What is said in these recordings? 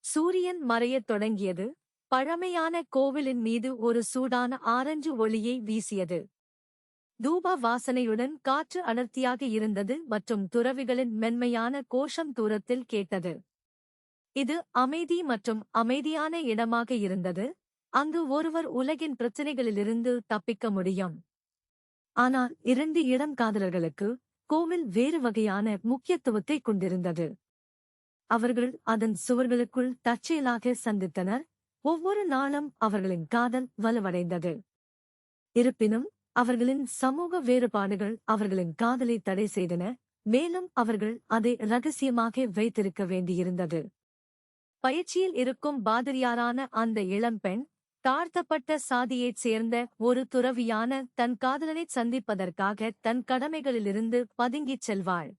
சூரியன் மறையத் தொடங்கியது. பழமையான கோவிலின் மீது ஒரு சூடான ஆரஞ்சு ஒளியை வீசியது. தூப வாசனையுடன் காற்று அடர்த்தியாக இருந்தது மற்றும் துறவிகளின் மென்மையான கோஷம் தூரத்தில் கேட்டது. இது அமைதி மற்றும் அமைதியான இடமாக இருந்தது, அங்கு ஒருவர் உலகின் பிரச்சினைகளிலிருந்து தப்பிக்க முடியும். ஆனால் இரண்டு இளம் காதலர்களுக்கு கோவில் வேறு வகையான முக்கியத்துவத்தை கொண்டிருந்தது. அவர்கள் அதன் சுவர்களுக்குள் தற்செயலாக சந்தித்தனர். ஒவ்வொரு நாளும் அவர்களின் காதல் வலுவடைந்தது. இருப்பினும் அவர்களின் சமூக வேறுபாடுகள் அவர்களின் காதலை தடை செய்தன, மேலும் அவர்கள் அதை ரகசியமாக வைத்திருக்க வேண்டியிருந்தது. பயிற்சியில் இருக்கும் பாதிரியாரான அந்த இளம்பெண் தாழ்த்தப்பட்ட சாதியைச் சேர்ந்த ஒரு துறவியான தன் காதலனைச் சந்திப்பதற்காக தன் கடமைகளிலிருந்து பதுங்கிச் செல்வாள்.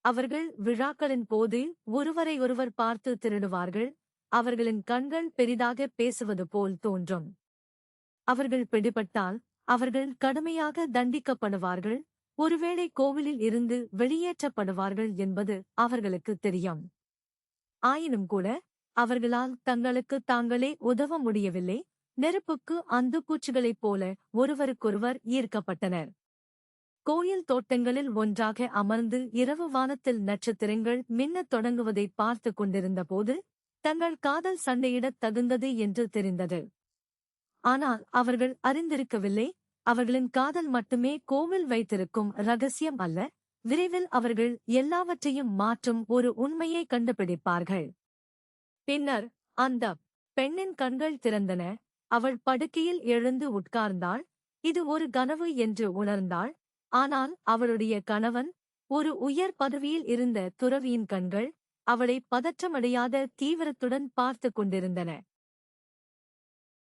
அவர்கள் விழாக்களின் போது ஒருவரையொருவர் பார்த்து திருடுவார்கள். அவர்களின் கண்கள் பெரிதாக பேசுவது போல் தோன்றும். அவர்கள் பிடிபட்டால் அவர்கள் கடுமையாக தண்டிக்கப்படுவார்கள், ஒருவேளை கோவிலில் இருந்து வெளியேற்றப்படுவார்கள் என்பது அவர்களுக்கு தெரியும். ஆயினும் கூட அவர்களால் தங்களுக்கு தாங்களே உதவ முடியவில்லை. நெருப்புக்கு அந்துப்பூச்சிகளைப் போல ஒருவருக்கொருவர் ஈர்க்கப்பட்டனர். கோயில் தோட்டங்களில் ஒன்றாக அமர்ந்து இரவு வானத்தில் நட்சத்திரங்கள் மின்னத் தொடங்குவதைப் பார்த்து கொண்டிருந்தபோது தங்கள் காதல் சண்டையிடத் தகுந்தது என்று தெரிந்தது. ஆனால் அவர்கள் அறிந்திருக்கவில்லை, அவர்களின் காதல் மட்டுமே கோவில் வைத்திருக்கும் ரகசியம் அல்ல. விரைவில் அவர்கள் எல்லாவற்றையும் மாற்றும் ஒரு உண்மையை கண்டுபிடிப்பார்கள். பின்னர் அந்த பெண்ணின் கண்கள் திறந்தன. அவள் படுக்கையில் எழுந்து உட்கார்ந்தாள். இது ஒரு கனவு என்று உணர்ந்தாள். ஆனால் அவளுடைய கணவன், ஒரு உயர் பதவியில் இருந்த துறவியின் கண்கள் அவளை பதற்றமடையாத தீவிரத்துடன் பார்த்து கொண்டிருந்தன.